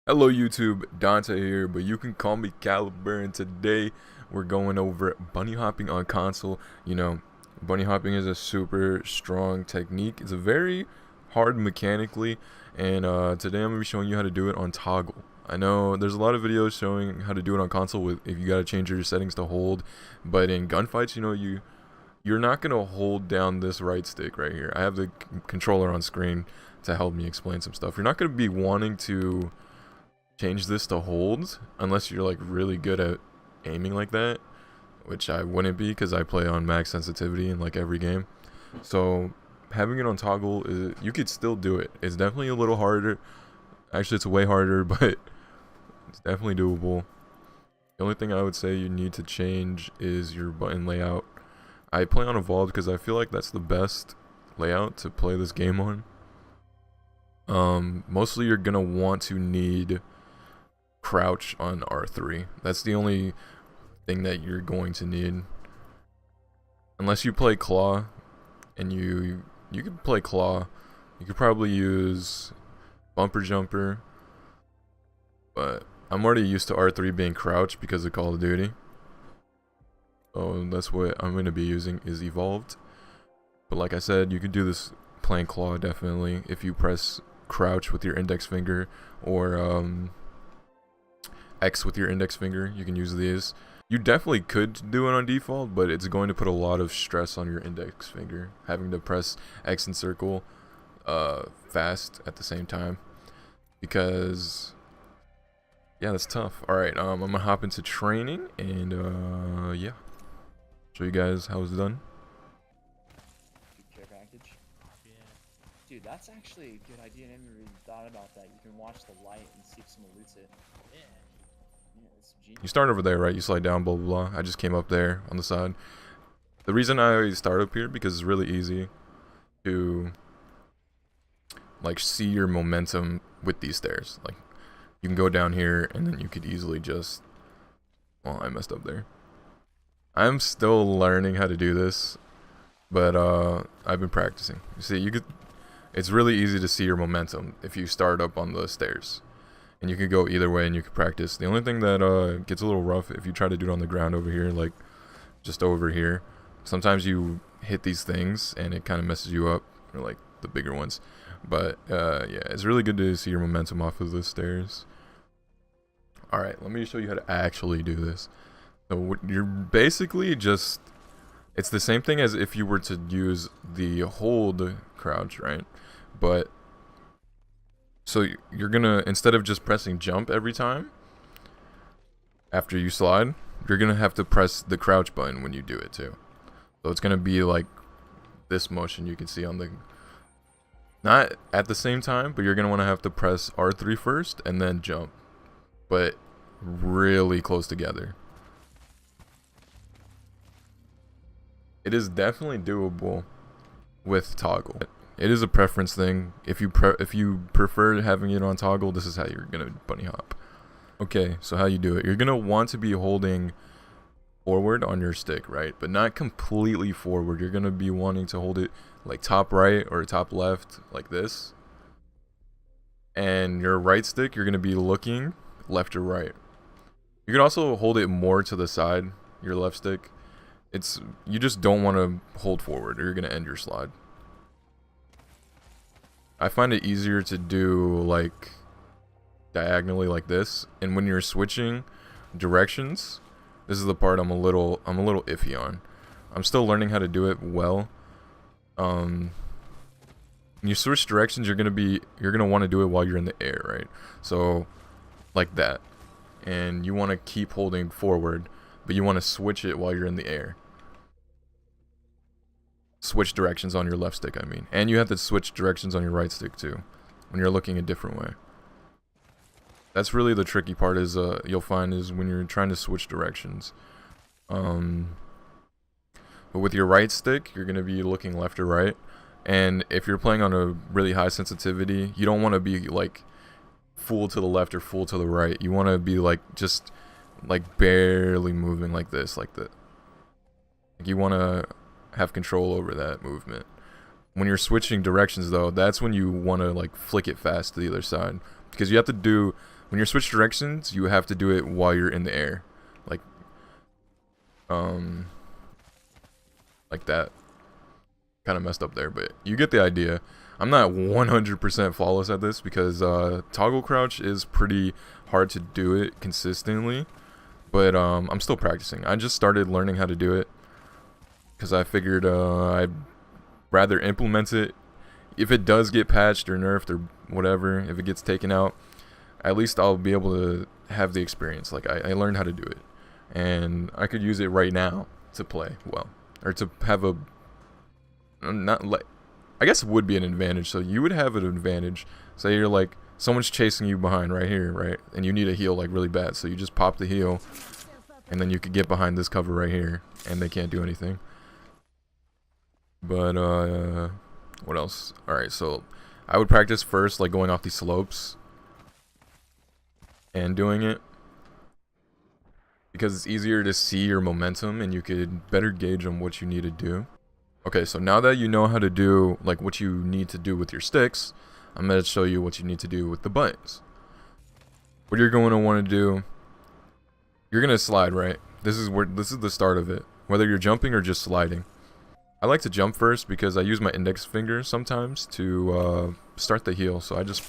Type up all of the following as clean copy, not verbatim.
Hello YouTube, Dante here, but you can call me Caliber, and today we're going over bunny hopping on console. Bunny hopping is a super strong technique. It's a very hard mechanically, and today I'm going to be showing you how to do it on toggle. I know there's a lot of videos showing how to do it on console with if you got to change your settings to hold, but in gunfights, you're not going to hold down this right stick right here. I have the controller on screen to help me explain some stuff. You're not going to be wanting to change this to hold unless you're like really good at aiming like that, which I wouldn't be because I play on max sensitivity in like every game. So having it on toggle you could still do it. It's definitely a little harder. Actually, it's way harder, but it's definitely doable. The only thing I would say you need to change is your button layout. I play on evolved because I feel like that's the best layout to play this game on. Mostly you're gonna want to need crouch on R3. That's the only thing that you're going to need. Unless you play claw, and you could play claw. You could probably use bumper jumper, but I'm already used to R3 being crouch because of Call of Duty. So that's what I'm going to be using is evolved. But like I said, you could do this playing claw definitely if you press crouch with your index finger or X with your index finger. You can use these. You definitely could do it on default, but it's going to put a lot of stress on your index finger, having to press X and circle fast at the same time, because yeah, that's tough. Alright, I'm gonna hop into training and yeah, show you guys how it's done. Care package. Yeah. Dude, that's actually a good idea. I never really thought about that. You can watch the light and see if someone loots it. Yeah. You start over there, right? You slide down, blah blah blah. I just came up there on the side. The reason I always start up here because it's really easy to like see your momentum with these stairs. Like you can go down here and then you could easily just, well, I messed up there. I'm still learning how to do this, but I've been practicing. You see, it's really easy to see your momentum if you start up on the stairs. And you could go either way and you could practice. The only thing that gets a little rough if you try to do it on the ground over here, like just over here, sometimes you hit these things and it kind of messes you up, or like the bigger ones. But yeah, it's really good to see your momentum off of the stairs. Alright, let me show you how to actually do this. So you're basically just, it's the same thing as if you were to use the hold crouch, right? But so you're gonna, instead of just pressing jump every time after you slide, you're gonna have to press the crouch button when you do it too. So it's gonna be like this motion you can see on the, not at the same time, but you're gonna want to have to press R3 first and then jump, but really close together. It is definitely doable with toggle. It is a preference thing. If you prefer having it on toggle, this is how you're gonna bunny hop. Okay, so how you do it? You're gonna want to be holding forward on your stick, right? But not completely forward. You're gonna be wanting to hold it like top right or top left, like this. And your right stick, you're gonna be looking left or right. You can also hold it more to the side, your left stick. You just don't want to hold forward or you're gonna end your slide. I find it easier to do like diagonally like this, and when you're switching directions, this is the part I'm a little iffy on. I'm still learning how to do it well. When you switch directions, you're gonna want to do it while you're in the air, right? So like that, and you want to keep holding forward, but you want to switch it while you're in the air. Switch directions on your left stick, I mean, and you have to switch directions on your right stick too when you're looking a different way. That's really the tricky part, is you'll find is when you're trying to switch directions. But with your right stick, you're gonna be looking left or right, and if you're playing on a really high sensitivity, you don't want to be like full to the left or full to the right. You want to be like just like barely moving like this, like that. You want to have control over that movement. When you're switching directions though, that's when you want to like flick it fast to the other side, because you have to do When you switch directions, you have to do it while you're in the air. Like that. Kind of messed up there, but you get the idea. I'm not 100% flawless at this because toggle crouch is pretty hard to do it consistently, but I'm still practicing. I just started learning how to do it because I figured I'd rather implement it. If it does get patched or nerfed or whatever, if it gets taken out, at least I'll be able to have the experience. Like I learned how to do it, and I could use it right now to play well, or to have a not like, I guess it would be an advantage. So you would have an advantage. Say you're like, someone's chasing you behind right here, right? And you need a heal like really bad. So you just pop the heal, and then you could get behind this cover right here, and they can't do anything. But what else? All right, so I would practice first, like going off these slopes and doing it, because it's easier to see your momentum and you could better gauge on what you need to do. Okay, so now that you know how to do, like, what you need to do with your sticks, I'm going to show you what you need to do with the buttons. What you're going to want to do, you're going to slide, right? This is the start of it, whether you're jumping or just sliding. I like to jump first because I use my index finger sometimes to start the heal. So I just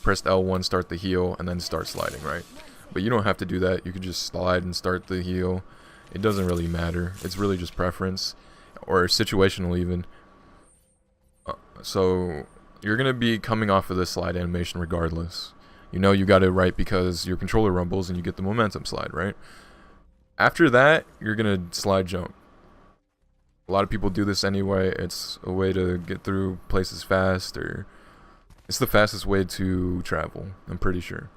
pressed L1, start the heal, and then start sliding, right? But you don't have to do that. You could just slide and start the heal. It doesn't really matter. It's really just preference. Or situational even. So you're gonna be coming off of this slide animation regardless. You know you got it right because your controller rumbles and you get the momentum slide, right? After that, you're gonna slide jump. A lot of people do this anyway. It's a way to get through places fast, or it's the fastest way to travel, I'm pretty sure.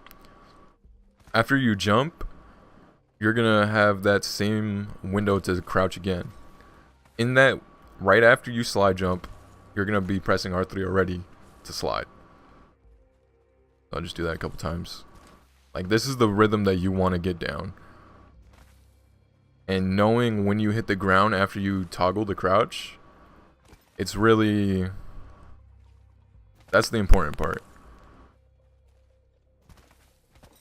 After you jump, you're gonna have that same window to crouch again. In that, right after you slide jump, you're going to be pressing R3 already to slide. I'll just do that a couple times. Like, this is the rhythm that you want to get down. And knowing when you hit the ground after you toggle the crouch, it's really... that's the important part.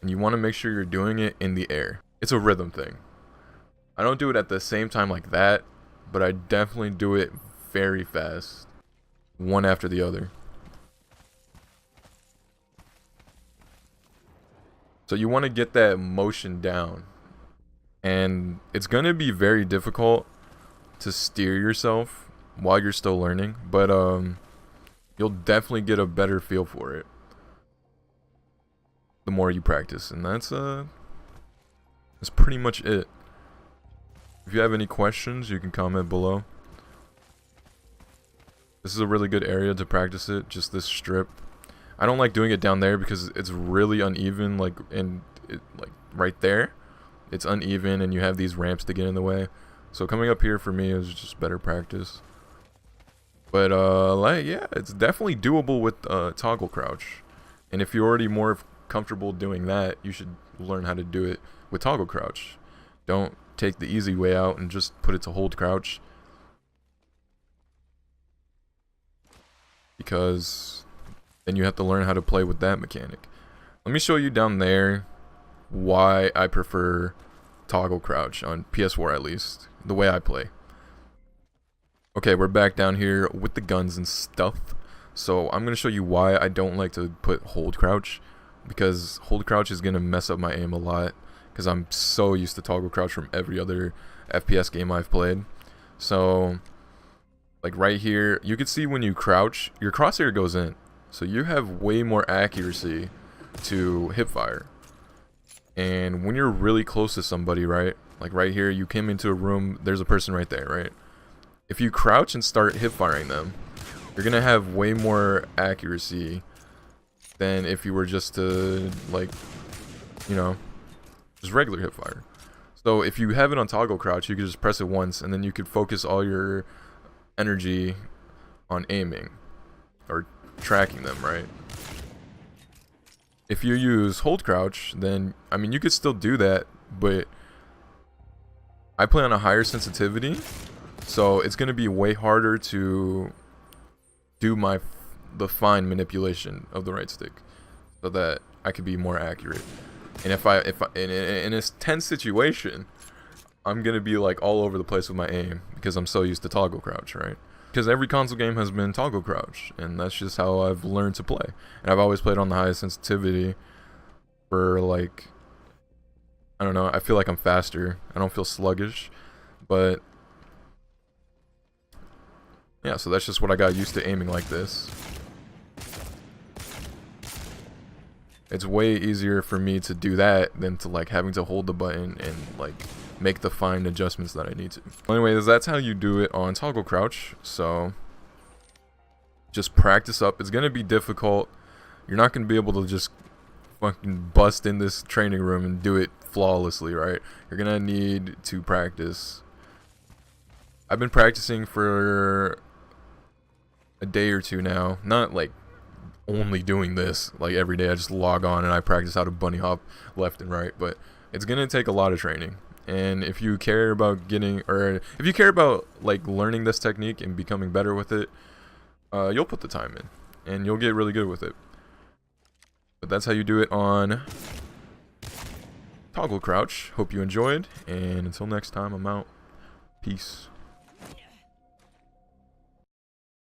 And you want to make sure you're doing it in the air. It's a rhythm thing. I don't do it at the same time like that, but I definitely do it very fast, one after the other. So you want to get that motion down, and it's going to be very difficult to steer yourself while you're still learning, but you'll definitely get a better feel for it the more you practice, and that's pretty much it. If you have any questions, you can comment below. This is a really good area to practice it, just this strip. I don't like doing it down there because it's really uneven, like right there. It's uneven and you have these ramps to get in the way. So coming up here for me is just better practice. But like, yeah, it's definitely doable with toggle crouch. And if you're already more comfortable doing that, you should learn how to do it with toggle crouch. Don't take the easy way out and just put it to hold crouch, because then you have to learn how to play with that mechanic. Let me show you down there why I prefer toggle crouch on PS4, at least the way I play. Okay, we're back down here with the guns and stuff. So I'm going to show you why I don't like to put hold crouch, because hold crouch is going to mess up my aim a lot, because I'm so used to toggle crouch from every other FPS game I've played. So like right here, you can see when you crouch, your crosshair goes in, so you have way more accuracy to hip fire. And when you're really close to somebody, right, like right here, you came into a room, there's a person right there, right? If you crouch and start hip firing them, you're gonna have way more accuracy than if you were just to, like, you know, just regular hip fire. So if you have it on toggle crouch, you could just press it once, and then you could focus all your energy on aiming or tracking them, right? If you use hold crouch, then I mean, you could still do that, but I play on a higher sensitivity, so it's gonna be way harder to do the fine manipulation of the right stick, so that I could be more accurate. And if I in a tense situation, I'm gonna be like all over the place with my aim because I'm so used to toggle crouch, right? Because every console game has been toggle crouch, and that's just how I've learned to play. And I've always played on the highest sensitivity for like, I don't know, I feel like I'm faster. I don't feel sluggish, but yeah, so that's just what I got used to aiming like this. It's way easier for me to do that than to like having to hold the button and like make the fine adjustments that I need to. Anyways, that's how you do it on toggle crouch. So just practice up. It's gonna be difficult. You're not gonna be able to just fucking bust in this training room and do it flawlessly, right? You're gonna need to practice. I've been practicing for a day or two now. Not like only doing this like every day. I just log on and I practice how to bunny hop left and right, but it's gonna take a lot of training. And if you care about getting, or if you care about like learning this technique and becoming better with it, you'll put the time in and you'll get really good with it. But that's how you do it on toggle crouch. Hope you enjoyed, and until next time, I'm out. Peace.